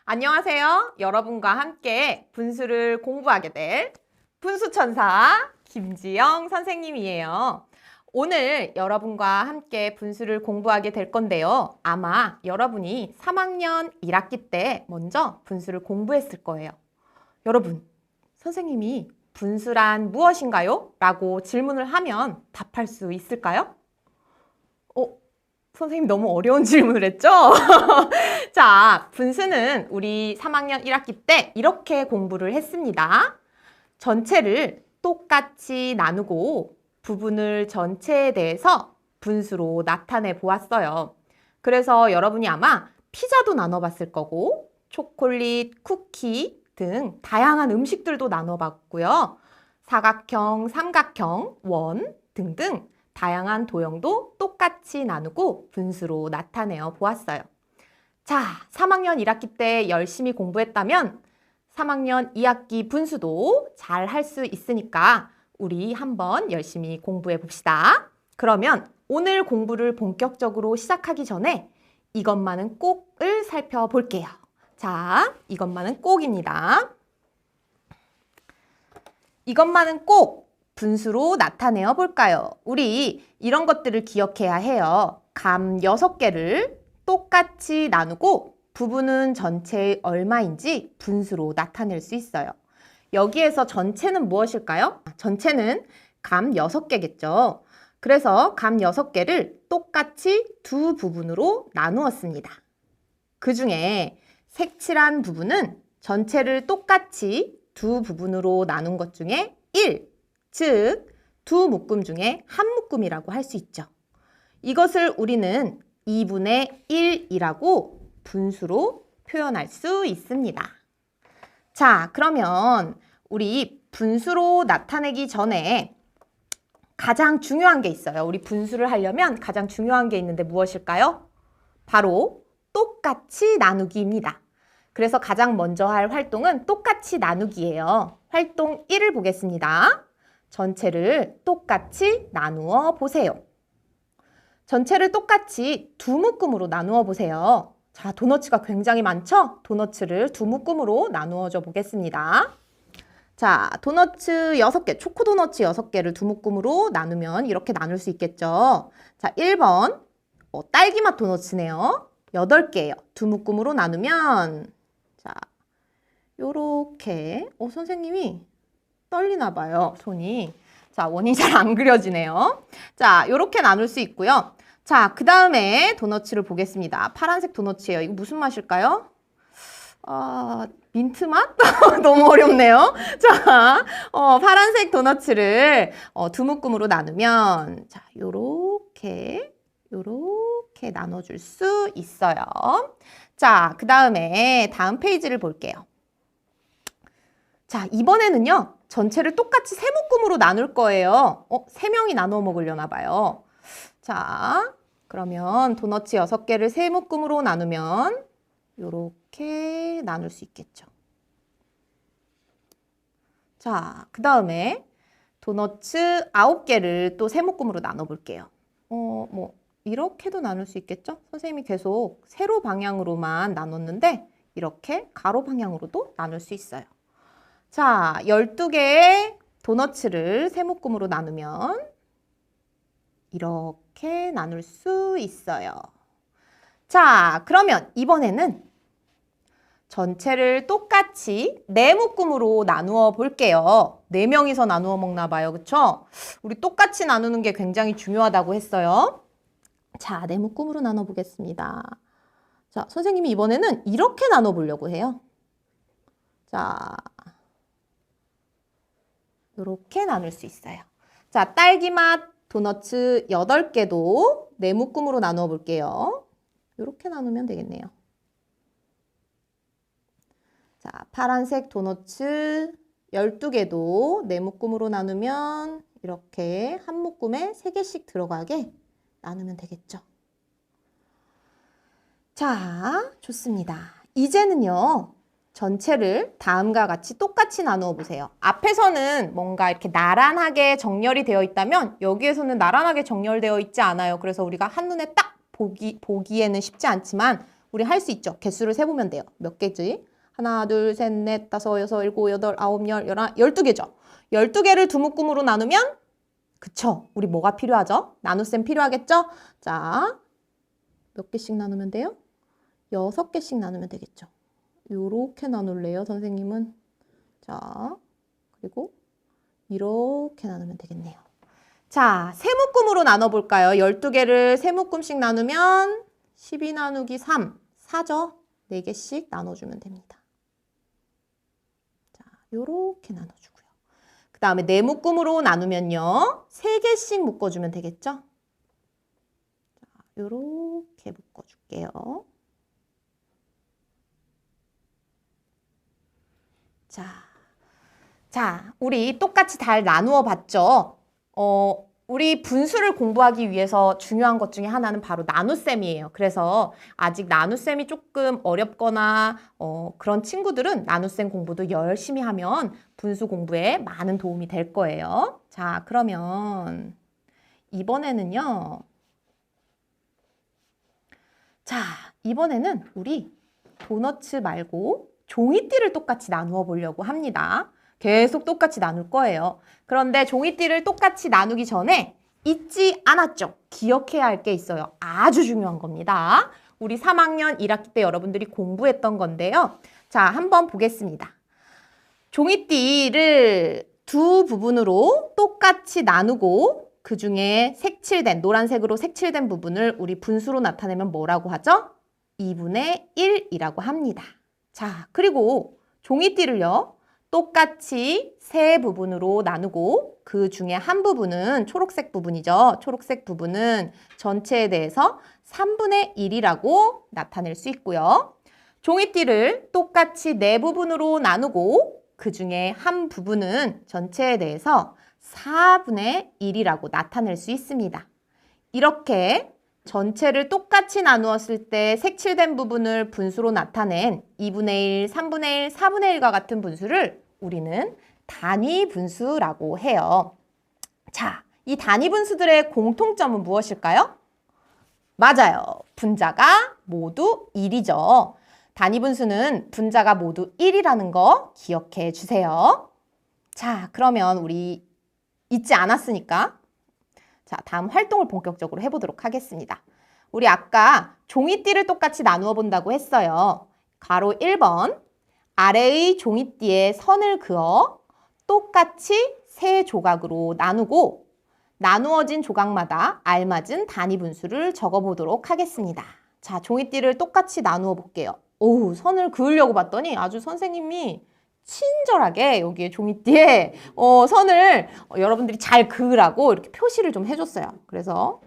안녕하세요. 여러분과 함께 분수를 공부하게 될 분수천사 김지영 선생님이에요. 오늘 여러분과 함께 분수를 공부하게 될 건데요. 아마 여러분이 3학년 1학기 때 먼저 분수를 공부했을 거예요. 여러분, 선생님이 분수란 무엇인가요? 라고 질문을 하면 답할 수 있을까요? 선생님 너무 어려운 질문을 했죠? 자, 분수는 우리 3학년 1학기 때 이렇게 공부를 했습니다. 전체를 똑같이 나누고 부분을 전체에 대해서 분수로 나타내 보았어요. 그래서 여러분이 아마 피자도 나눠봤을 거고 초콜릿, 쿠키 등 다양한 음식들도 나눠봤고요. 사각형, 삼각형, 원 등등 다양한 도형도 똑같이 나누고 분수로 나타내어 보았어요. 자, 3학년 1학기 때 열심히 공부했다면 3학년 2학기 분수도 잘 할 수 있으니까 우리 한번 열심히 공부해 봅시다. 그러면 오늘 공부를 본격적으로 시작하기 전에 이것만은 꼭을 살펴볼게요. 자, 이것만은 꼭입니다. 이것만은 꼭 분수로 나타내어 볼까요? 우리 이런 것들을 기억해야 해요. 감 6개를 똑같이 나누고 부분은 전체의 얼마인지 분수로 나타낼 수 있어요. 여기에서 전체는 무엇일까요? 전체는 감 6개겠죠. 그래서 감 6개를 똑같이 두 부분으로 나누었습니다. 그 중에 색칠한 부분은 전체를 똑같이 두 부분으로 나눈 것 중에 1, 즉 두 묶음 중에 한 묶음이라고 할 수 있죠. 이것을 우리는 2분의 1이라고 분수로 표현할 수 있습니다. 자, 그러면 우리 분수로 나타내기 전에 가장 중요한 게 있어요. 우리 분수를 하려면 가장 중요한 게 있는데 무엇일까요? 바로 똑같이 나누기입니다. 그래서 가장 먼저 할 활동은 똑같이 나누기예요. 활동 1을 보겠습니다. 전체를 똑같이 나누어 보세요. 전체를 똑같이 두 묶음으로 나누어 보세요. 자, 도너츠가 굉장히 많죠? 도너츠를 두 묶음으로 나누어줘 보겠습니다. 자, 도너츠 6개, 초코 도너츠 6개를 두 묶음으로 나누면 이렇게 나눌 수 있겠죠? 자, 1번 딸기맛 도너츠네요. 8개예요. 두 묶음으로 나누면 자, 요렇게 선생님이 떨리나 봐요, 손이. 자, 원이 잘 안 그려지네요. 자, 요렇게 나눌 수 있고요. 자, 그 다음에 도너츠를 보겠습니다. 파란색 도너츠예요. 이거 무슨 맛일까요? 민트 맛? 너무 어렵네요. 자, 파란색 도너츠를 두 묶음으로 나누면 자, 요렇게 나눠줄 수 있어요. 자, 그 다음에 다음 페이지를 볼게요. 자, 이번에는요. 전체를 똑같이 세 묶음으로 나눌 거예요. 3명이 나눠 먹으려나 봐요. 자, 그러면 도너츠 6개를 세 묶음으로 나누면 이렇게 나눌 수 있겠죠. 자, 그 다음에 도너츠 9개를 또 세 묶음으로 나눠 볼게요. 이렇게도 나눌 수 있겠죠? 선생님이 계속 세로 방향으로만 나눴는데 이렇게 가로 방향으로도 나눌 수 있어요. 자, 12개의 도너츠를 세 묶음으로 나누면 이렇게 나눌 수 있어요. 자, 그러면 이번에는 전체를 똑같이 4묶음으로 나누어 볼게요. 4명이서 나누어 먹나 봐요. 그쵸? 우리 똑같이 나누는 게 굉장히 중요하다고 했어요. 자, 4묶음으로 나눠 보겠습니다. 자, 선생님이 이번에는 이렇게 나눠 보려고 해요. 자, 이렇게 나눌 수 있어요. 자, 딸기맛 도너츠 8개도 4묶음으로 나누어 볼게요. 이렇게 나누면 되겠네요. 자, 파란색 도너츠 12개도 4묶음으로 나누면 이렇게 한 묶음에 3개씩 들어가게 나누면 되겠죠. 자, 좋습니다. 이제는요. 전체를 다음과 같이 똑같이 나누어 보세요. 앞에서는 뭔가 이렇게 나란하게 정렬이 되어 있다면 여기에서는 나란하게 정렬되어 있지 않아요. 그래서 우리가 한눈에 딱 보기에는 쉽지 않지만 우리 할 수 있죠. 개수를 세보면 돼요. 몇 개지? 하나, 둘, 셋, 넷, 다섯, 여섯, 일곱, 여덟, 아홉, 열, 열한, 12개죠. 12개를 두 묶음으로 나누면 그쵸. 우리 뭐가 필요하죠? 나눗셈 필요하겠죠? 자, 몇 개씩 나누면 돼요? 6개씩 나누면 되겠죠. 요렇게 나눌래요, 선생님은. 자, 그리고 이렇게 나누면 되겠네요. 자, 세 묶음으로 나눠볼까요? 12개를 세 묶음씩 나누면 12 나누기 3, 4죠? 4개씩 나눠주면 됩니다. 자, 요렇게 나눠주고요. 그 다음에 네 묶음으로 나누면요. 3개씩 묶어주면 되겠죠? 자, 요렇게 묶어줄게요. 자, 우리 똑같이 잘 나누어 봤죠? 우리 분수를 공부하기 위해서 중요한 것 중에 하나는 바로 나눗셈이에요. 그래서 아직 나눗셈이 조금 어렵거나 그런 친구들은 나눗셈 공부도 열심히 하면 분수 공부에 많은 도움이 될 거예요. 자, 그러면 이번에는요. 자, 이번에는 우리 도너츠 말고 종이띠를 똑같이 나누어 보려고 합니다. 계속 똑같이 나눌 거예요. 그런데 종이띠를 똑같이 나누기 전에 잊지 않았죠? 기억해야 할 게 있어요. 아주 중요한 겁니다. 우리 3학년 1학기 때 여러분들이 공부했던 건데요. 자, 한번 보겠습니다. 종이띠를 두 부분으로 똑같이 나누고 그 중에 색칠된, 노란색으로 색칠된 부분을 우리 분수로 나타내면 뭐라고 하죠? 2분의 1이라고 합니다. 자, 그리고 종이띠를요. 똑같이 세 부분으로 나누고 그 중에 한 부분은 초록색 부분이죠. 초록색 부분은 전체에 대해서 3분의 1이라고 나타낼 수 있고요. 종이띠를 똑같이 네 부분으로 나누고 그 중에 한 부분은 전체에 대해서 4분의 1이라고 나타낼 수 있습니다. 이렇게 전체를 똑같이 나누었을 때 색칠된 부분을 분수로 나타낸 2분의 1, 3분의 1, 4분의 1과 같은 분수를 우리는 단위 분수라고 해요. 자, 이 단위 분수들의 공통점은 무엇일까요? 맞아요. 분자가 모두 1이죠. 단위 분수는 분자가 모두 1이라는 거 기억해 주세요. 자, 그러면 우리 잊지 않았으니까 자, 다음 활동을 본격적으로 해보도록 하겠습니다. 우리 아까 종이띠를 똑같이 나누어 본다고 했어요. 가로 1번, 아래의 종이띠에 선을 그어 똑같이 세 조각으로 나누고 나누어진 조각마다 알맞은 단위 분수를 적어보도록 하겠습니다. 자, 종이띠를 똑같이 나누어 볼게요. 오, 선을 그으려고 봤더니 아주 선생님이 친절하게 여기에 종이띠에 선을 여러분들이 잘 그으라고 이렇게 표시를 좀 해줬어요. 그래서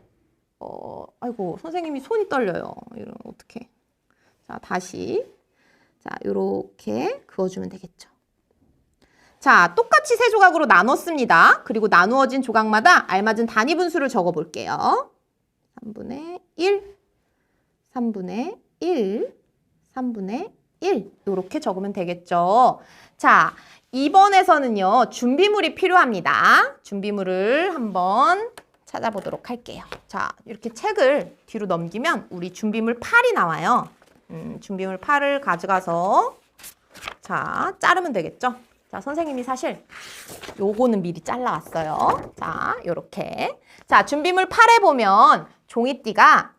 아이고 선생님이 손이 떨려요. 이러면 어떡해. 자, 다시 자, 요렇게 그어주면 되겠죠. 자, 똑같이 세 조각으로 나눴습니다. 그리고 나누어진 조각마다 알맞은 단위 분수를 적어볼게요. 3분의 1, 3분의 1, 3분의 1 이렇게 적으면 되겠죠. 자, 이번에서는요. 준비물이 필요합니다. 준비물을 한번 찾아보도록 할게요. 자, 이렇게 책을 뒤로 넘기면 우리 준비물 8이 나와요. 준비물 8을 가져가서 자, 자르면 되겠죠. 자, 선생님이 사실 요거는 미리 잘라왔어요. 자, 요렇게. 자, 준비물 8에 보면 종이띠가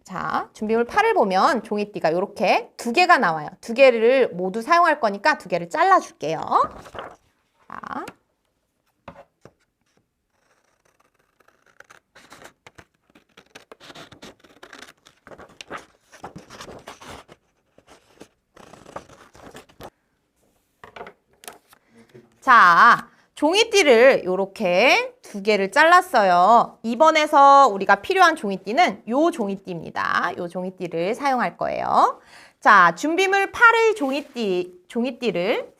자, 준비물 8을 보면 종이띠가 이렇게 2개가 나와요. 2개를 모두 사용할 거니까 2개를 잘라줄게요. 자. 자, 종이띠를 이렇게 2개를 잘랐어요. 이번에서 우리가 필요한 종이띠는 요 종이띠입니다. 요 종이띠를 사용할 거예요. 자, 준비물 8의 종이띠를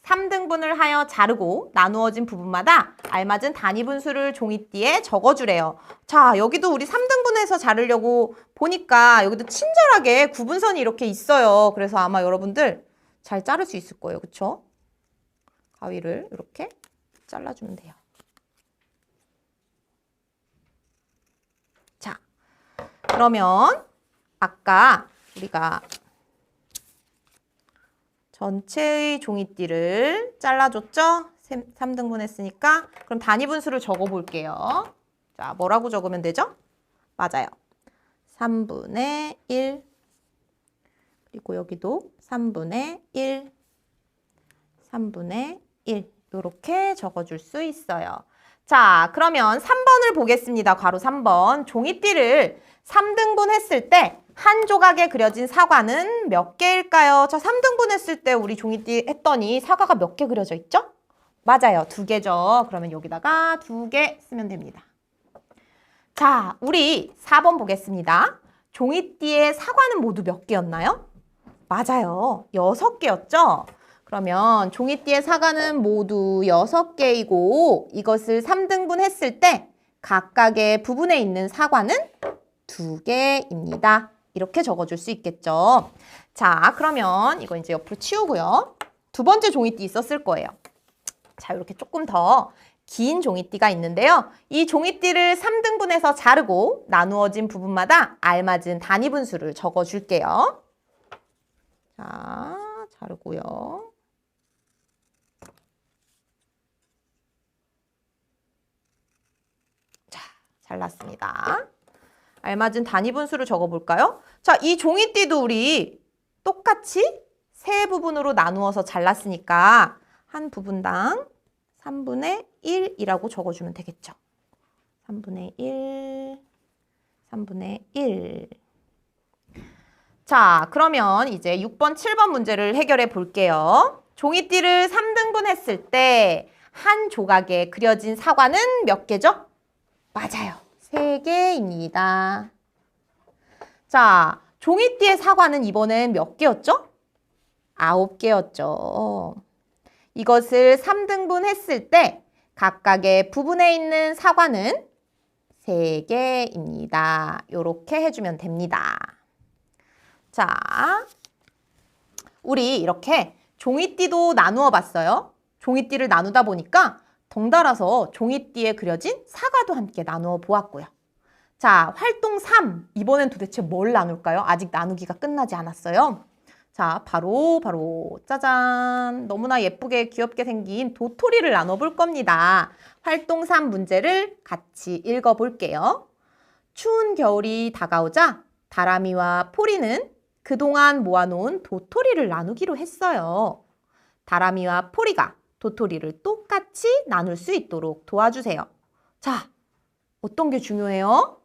3등분을 하여 자르고 나누어진 부분마다 알맞은 단위 분수를 종이띠에 적어주래요. 자, 여기도 우리 3등분해서 자르려고 보니까 여기도 친절하게 구분선이 이렇게 있어요. 그래서 아마 여러분들 잘 자를 수 있을 거예요. 그쵸? 가위를 이렇게 잘라주면 돼요. 자, 그러면 아까 우리가 전체의 종이띠를 잘라줬죠? 3등분 했으니까. 그럼 단위 분수를 적어볼게요. 자, 뭐라고 적으면 되죠? 맞아요. 3분의 1. 그리고 여기도 3분의 1. 3분의 1. 이렇게 적어줄 수 있어요. 자, 그러면 3번을 보겠습니다. 괄호 3번. 종이띠를 3등분 했을 때 한 조각에 그려진 사과는 몇 개일까요? 자, 3등분 했을 때 우리 종이띠 했더니 사과가 몇 개 그려져 있죠? 맞아요. 2개죠. 그러면 여기다가 2개 쓰면 됩니다. 자, 우리 4번 보겠습니다. 종이띠의 사과는 모두 몇 개였나요? 맞아요. 6개였죠? 그러면 종이띠의 사과는 모두 6개이고 이것을 3등분 했을 때 각각의 부분에 있는 사과는 2개입니다. 이렇게 적어줄 수 있겠죠. 자, 그러면 이거 이제 옆으로 치우고요. 두 번째 종이띠 있었을 거예요. 자, 이렇게 조금 더 긴 종이띠가 있는데요. 이 종이띠를 3등분해서 자르고 나누어진 부분마다 알맞은 단위 분수를 적어줄게요. 자, 자르고요. 자, 잘랐습니다. 알맞은 단위 분수를 적어볼까요? 자, 이 종이띠도 우리 똑같이 세 부분으로 나누어서 잘랐으니까 한 부분당 3분의 1이라고 적어주면 되겠죠. 3분의 1, 3분의 1. 자, 그러면 이제 6번, 7번 문제를 해결해 볼게요. 종이띠를 3등분 했을 때 한 조각에 그려진 사과는 몇 개죠? 맞아요. 3개입니다. 자, 종이띠의 사과는 이번엔 몇 개였죠? 9개였죠. 이것을 3등분 했을 때 각각의 부분에 있는 사과는 3개입니다. 이렇게 해주면 됩니다. 자, 우리 이렇게 종이띠도 나누어 봤어요. 종이띠를 나누다 보니까 덩달아서 종이띠에 그려진 사과도 함께 나누어 보았고요. 자, 활동 3. 이번엔 도대체 뭘 나눌까요? 아직 나누기가 끝나지 않았어요. 자, 바로 짜잔! 너무나 예쁘게 귀엽게 생긴 도토리를 나눠볼 겁니다. 활동 3 문제를 같이 읽어볼게요. 추운 겨울이 다가오자 다람이와 포리는 그동안 모아놓은 도토리를 나누기로 했어요. 다람이와 포리가 도토리를 똑같이 나눌 수 있도록 도와주세요. 자, 어떤 게 중요해요?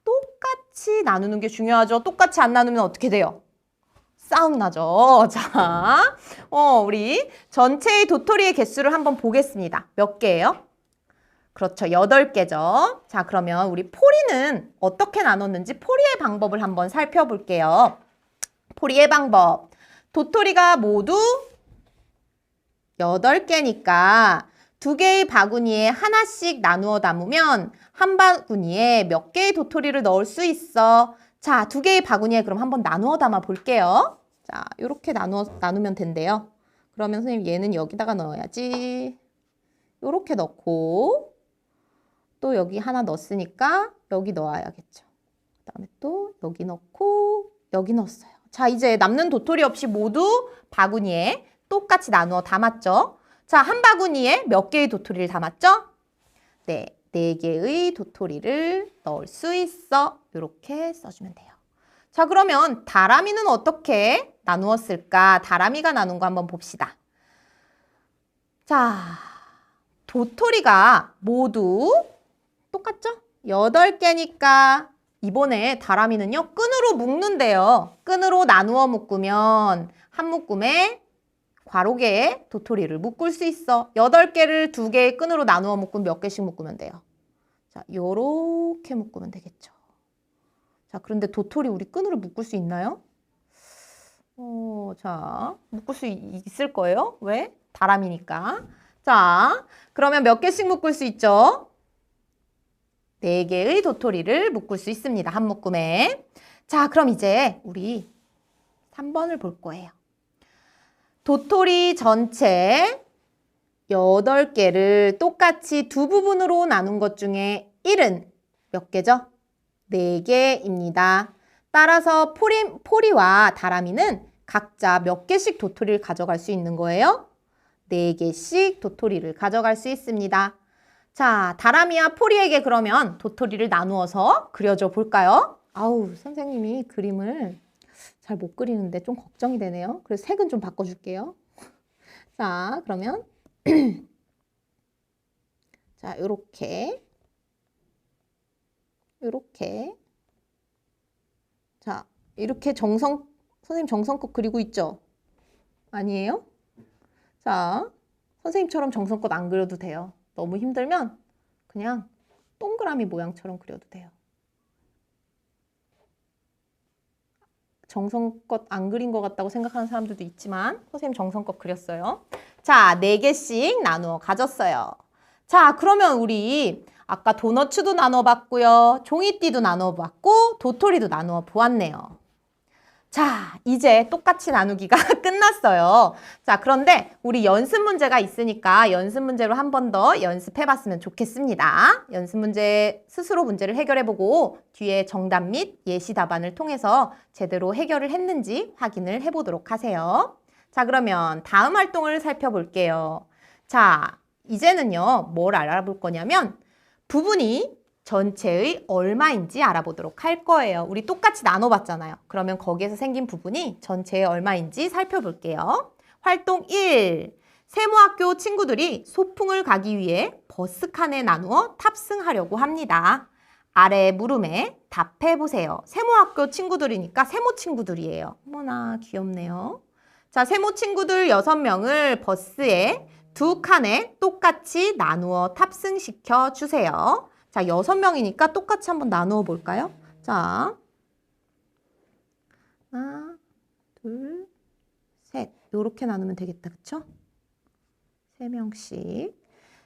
똑같이 나누는 게 중요하죠. 똑같이 안 나누면 어떻게 돼요? 싸움 나죠. 자, 우리 전체의 도토리의 개수를 한번 보겠습니다. 몇 개예요? 그렇죠. 8개죠. 자, 그러면 우리 포리는 어떻게 나눴는지 포리의 방법을 한번 살펴볼게요. 포리의 방법. 도토리가 모두 8개니까 2개의 바구니에 하나씩 나누어 담으면 한 바구니에 몇 개의 도토리를 넣을 수 있어? 자, 2개의 바구니에 그럼 한번 나누어 담아 볼게요. 자, 이렇게 나누면 된대요. 그러면 선생님 얘는 여기다가 넣어야지. 이렇게 넣고 또 여기 하나 넣었으니까 여기 넣어야겠죠. 그 다음에 또 여기 넣고 여기 넣었어요. 자, 이제 남는 도토리 없이 모두 바구니에 똑같이 나누어 담았죠. 자, 한 바구니에 몇 개의 도토리를 담았죠? 네, 4개의 도토리를 넣을 수 있어. 이렇게 써주면 돼요. 자, 그러면 다람이는 어떻게 나누었을까? 다람이가 나눈 거 한번 봅시다. 자, 도토리가 모두 똑같죠? 8개니까 이번에 다람이는요, 끈으로 묶는데요. 끈으로 나누어 묶으면 한 묶음에 괄호개에 도토리를 묶을 수 있어. 8개를 2개의 끈으로 나누어 묶으면 몇 개씩 묶으면 돼요? 자, 요렇게 묶으면 되겠죠. 자, 그런데 도토리 우리 끈으로 묶을 수 있나요? 자, 묶을 수 있을 거예요. 왜? 다람이니까. 자, 그러면 몇 개씩 묶을 수 있죠? 4개의 도토리를 묶을 수 있습니다. 한 묶음에. 자, 그럼 이제 우리 3번을 볼 거예요. 도토리 전체 8개를 똑같이 두 부분으로 나눈 것 중에 1은 몇 개죠? 4개입니다. 따라서 포리와 다람이는 각자 몇 개씩 도토리를 가져갈 수 있는 거예요? 4개씩 도토리를 가져갈 수 있습니다. 자, 다람이와 포리에게 그러면 도토리를 나누어서 그려줘 볼까요? 아우, 선생님이 그림을 잘 못 그리는데 좀 걱정이 되네요. 그래서 색은 좀 바꿔줄게요. 자, 그러면 자, 요렇게 자, 이렇게 선생님 정성껏 그리고 있죠? 아니에요? 자, 선생님처럼 정성껏 안 그려도 돼요. 너무 힘들면 그냥 동그라미 모양처럼 그려도 돼요. 정성껏 안 그린 것 같다고 생각하는 사람들도 있지만 선생님 정성껏 그렸어요. 자, 4개씩 나누어 가졌어요. 자, 그러면 우리 아까 도너츠도 나눠봤고요. 종이띠도 나눠봤고 도토리도 나누어 보았네요. 자, 이제 똑같이 나누기가 끝났어요. 자, 그런데 우리 연습 문제가 있으니까 연습 문제로 한 번 더 연습해봤으면 좋겠습니다. 연습 문제, 스스로 문제를 해결해보고 뒤에 정답 및 예시 답안을 통해서 제대로 해결을 했는지 확인을 해보도록 하세요. 자, 그러면 다음 활동을 살펴볼게요. 자, 이제는요, 뭘 알아볼 거냐면 부분이 전체의 얼마인지 알아보도록 할 거예요. 우리 똑같이 나눠봤잖아요. 그러면 거기에서 생긴 부분이 전체의 얼마인지 살펴볼게요. 활동 1. 세모학교 친구들이 소풍을 가기 위해 버스 칸에 나누어 탑승하려고 합니다. 아래 물음에 답해보세요. 세모학교 친구들이니까 세모 친구들이에요. 어머나 귀엽네요. 자, 세모 친구들 6명을 버스에 2칸에 똑같이 나누어 탑승시켜 주세요. 자, 6명이니까 똑같이 한번 나누어 볼까요? 자, 하나, 둘, 셋. 요렇게 나누면 되겠다. 그쵸? 3명씩.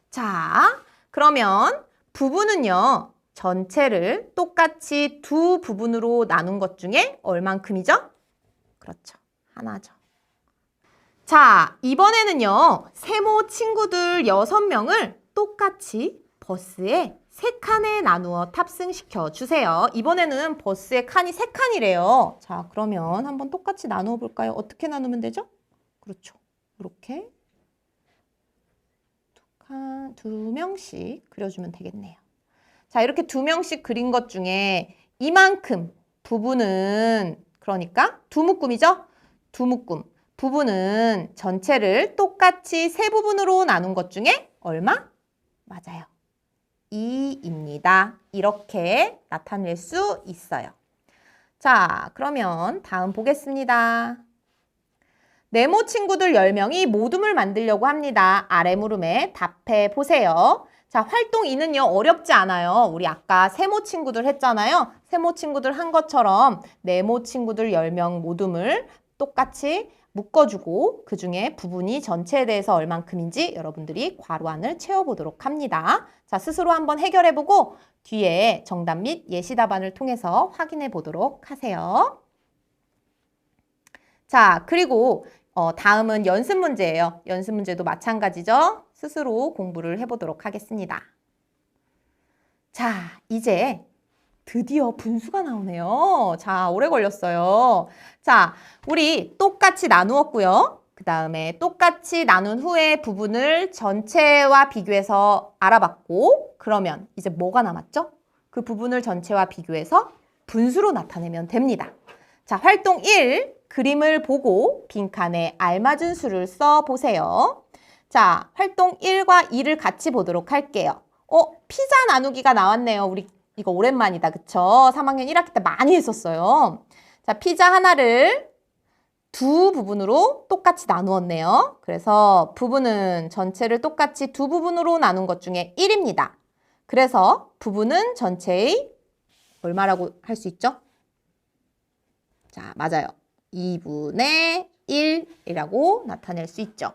자, 그러면 부분은요. 전체를 똑같이 2 부분으로 나눈 것 중에 얼만큼이죠? 그렇죠. 하나죠. 자, 이번에는요. 세모 친구들 6명을 똑같이 버스에 3칸에 나누어 탑승시켜 주세요. 이번에는 버스의 칸이 3칸이래요. 자, 그러면 한번 똑같이 나누어 볼까요? 어떻게 나누면 되죠? 그렇죠. 이렇게 2명씩 그려주면 되겠네요. 자, 이렇게 2명씩 그린 것 중에 이만큼 부분은 그러니까 두 묶음이죠? 두 묶음. 부분은 전체를 똑같이 3부분으로 나눈 것 중에 얼마? 맞아요. 2입니다. 이렇게 나타낼 수 있어요. 자, 그러면 다음 보겠습니다. 네모 친구들 10명이 모둠을 만들려고 합니다. 아래 물음에 답해 보세요. 자, 활동 2는요, 어렵지 않아요. 우리 아까 세모 친구들 했잖아요. 세모 친구들 한 것처럼 네모 친구들 10명 모둠을 똑같이 묶어주고 그 중에 부분이 전체에 대해서 얼만큼인지 여러분들이 괄호 안을 채워보도록 합니다. 자, 스스로 한번 해결해보고 뒤에 정답 및 예시 답안을 통해서 확인해 보도록 하세요. 자, 그리고 다음은 연습 문제예요. 연습 문제도 마찬가지죠. 스스로 공부를 해보도록 하겠습니다. 자, 이제 드디어 분수가 나오네요. 자, 오래 걸렸어요. 자, 우리 똑같이 나누었고요. 그 다음에 똑같이 나눈 후에 부분을 전체와 비교해서 알아봤고, 그러면 이제 뭐가 남았죠? 그 부분을 전체와 비교해서 분수로 나타내면 됩니다. 자, 활동 1, 그림을 보고 빈칸에 알맞은 수를 써보세요. 자, 활동 1과 2를 같이 보도록 할게요. 피자 나누기가 나왔네요. 우리 이거 오랜만이다. 그쵸? 3학년 1학기 때 많이 했었어요. 자, 피자 하나를 2 부분으로 똑같이 나누었네요. 그래서 부분은 전체를 똑같이 2 부분으로 나눈 것 중에 1입니다. 그래서 부분은 전체의 얼마라고 할 수 있죠? 자, 맞아요. 2분의 1이라고 나타낼 수 있죠.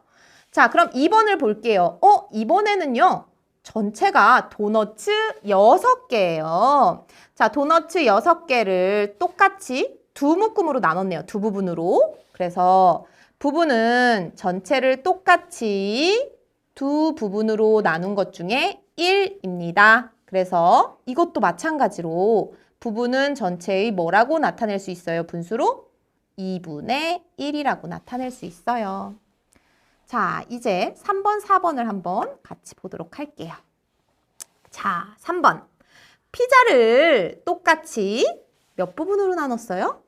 자, 그럼 2번을 볼게요. 이번에는요. 전체가 도너츠 6개예요. 자, 도너츠 6개를 똑같이 2 묶음으로 나눴네요. 2 부분으로. 그래서 부분은 전체를 똑같이 2 부분으로 나눈 것 중에 1입니다. 그래서 이것도 마찬가지로 부분은 전체의 뭐라고 나타낼 수 있어요? 분수로 2분의 1이라고 나타낼 수 있어요. 자, 이제 3번, 4번을 한번 같이 보도록 할게요. 자, 3번. 피자를 똑같이 몇 부분으로 나눴어요?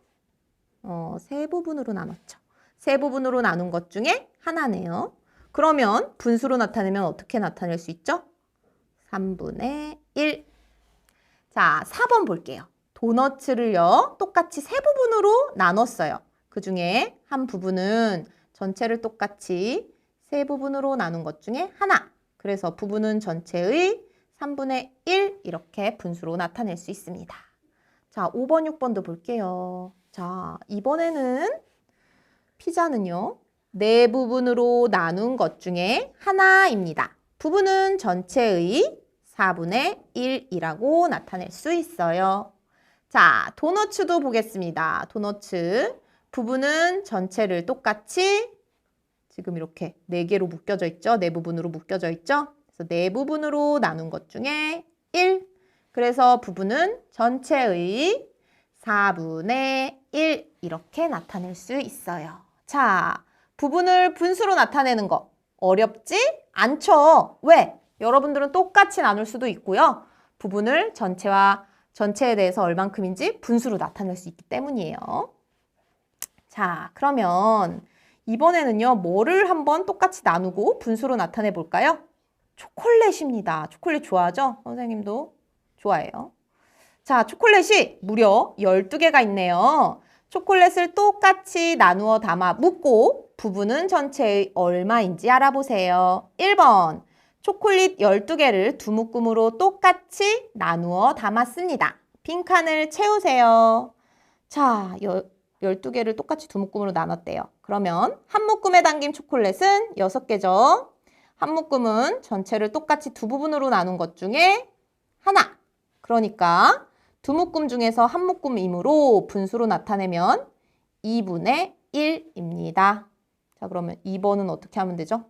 세 부분으로 나눴죠. 세 부분으로 나눈 것 중에 하나네요. 그러면 분수로 나타내면 어떻게 나타낼 수 있죠? 3분의 1. 자, 4번 볼게요. 도너츠를요, 똑같이 세 부분으로 나눴어요. 그 중에 한 부분은 전체를 똑같이 세 부분으로 나눈 것 중에 하나. 그래서 부분은 전체의 3분의 1 이렇게 분수로 나타낼 수 있습니다. 자, 5번, 6번도 볼게요. 자, 이번에는 피자는요, 네 부분으로 나눈 것 중에 하나입니다. 부분은 전체의 4분의 1이라고 나타낼 수 있어요. 자, 도너츠도 보겠습니다. 도너츠. 부분은 전체를 똑같이 지금 이렇게 4개로 묶여져 있죠? 4부분으로 묶여져 있죠? 그래서 4부분으로 나눈 것 중에 1. 그래서 부분은 전체의 4분의 1 이렇게 나타낼 수 있어요. 자, 부분을 분수로 나타내는 거 어렵지 않죠? 왜? 여러분들은 똑같이 나눌 수도 있고요. 부분을 전체에 대해서 얼만큼인지 분수로 나타낼 수 있기 때문이에요. 자, 그러면 이번에는요, 뭐를 한번 똑같이 나누고 분수로 나타내 볼까요? 초콜릿입니다. 초콜릿 좋아하죠? 선생님도 좋아해요. 자, 초콜릿이 무려 12개가 있네요. 초콜릿을 똑같이 나누어 담아 묶고 부분은 전체의 얼마인지 알아보세요. 1번, 초콜릿 12개를 두 묶음으로 똑같이 나누어 담았습니다. 빈칸을 채우세요. 자, 12개를 똑같이 두 묶음으로 나눴대요. 그러면 한 묶음에 담긴 초콜릿은 6개죠. 한 묶음은 전체를 똑같이 두 부분으로 나눈 것 중에 하나. 그러니까 두 묶음 중에서 한 묶음이므로 분수로 나타내면 2분의 1입니다. 자, 그러면 2번은 어떻게 하면 되죠?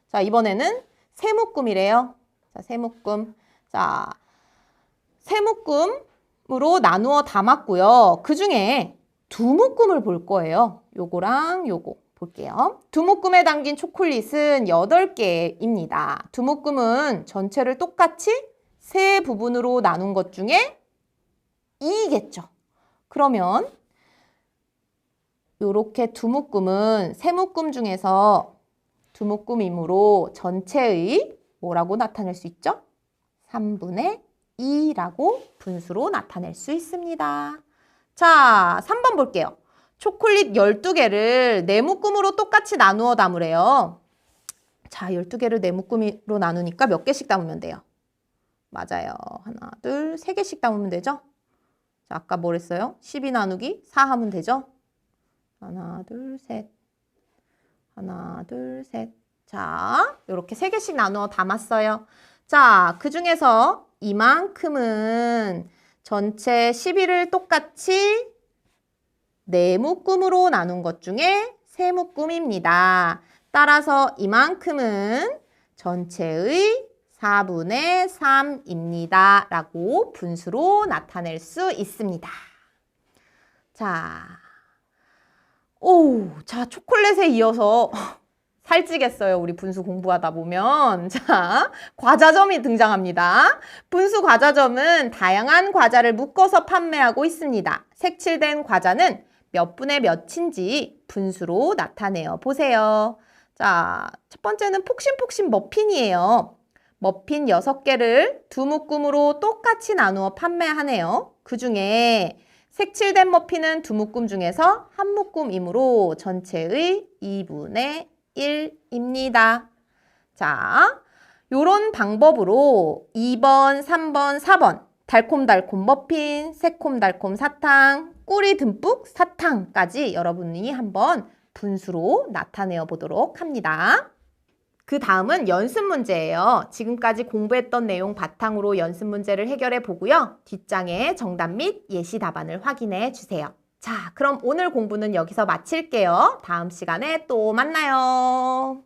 자, 이번에는 세 묶음이래요. 자, 세 묶음. 자, 세 묶음으로 나누어 담았고요. 그 중에 두 묶음을 볼 거예요. 요거랑 요거 볼게요. 두 묶음에 담긴 초콜릿은 8개입니다. 두 묶음은 전체를 똑같이 세 부분으로 나눈 것 중에 2겠죠. 그러면 요렇게 두 묶음은 세 묶음 중에서 두 묶음이므로 전체의 뭐라고 나타낼 수 있죠? 3분의 2라고 분수로 나타낼 수 있습니다. 자, 3번 볼게요. 초콜릿 12개를 네 묶음으로 똑같이 나누어 담으래요. 자, 12개를 네 묶음으로 나누니까 몇 개씩 담으면 돼요? 맞아요. 하나, 둘, 3개씩 담으면 되죠? 자, 아까 뭘 했어요? 12 나누기 4 하면 되죠? 하나, 둘, 셋. 하나, 둘, 셋. 자, 이렇게 3개씩 나누어 담았어요. 자, 그 중에서 이만큼은 전체 12를 똑같이 네 묶음으로 나눈 것 중에 세 묶음입니다. 따라서 이만큼은 전체의 4분의 3입니다. 라고 분수로 나타낼 수 있습니다. 자, 자, 초콜릿에 이어서 살찌겠어요. 우리 분수 공부하다 보면. 자, 과자점이 등장합니다. 분수 과자점은 다양한 과자를 묶어서 판매하고 있습니다. 색칠된 과자는 몇 분의 몇인지 분수로 나타내어 보세요. 자, 첫 번째는 폭신폭신 머핀이에요. 머핀 6개를 두 묶음으로 똑같이 나누어 판매하네요. 그 중에 색칠된 머핀은 두 묶음 중에서 한 묶음이므로 전체의 2분의 1입니다. 자, 요런 방법으로 2번, 3번, 4번 달콤달콤 머핀, 새콤달콤 사탕, 꿀이 듬뿍 사탕까지 여러분이 한번 분수로 나타내어 보도록 합니다. 그 다음은 연습 문제예요. 지금까지 공부했던 내용 바탕으로 연습 문제를 해결해 보고요. 뒷장에 정답 및 예시 답안을 확인해 주세요. 자, 그럼 오늘 공부는 여기서 마칠게요. 다음 시간에 또 만나요.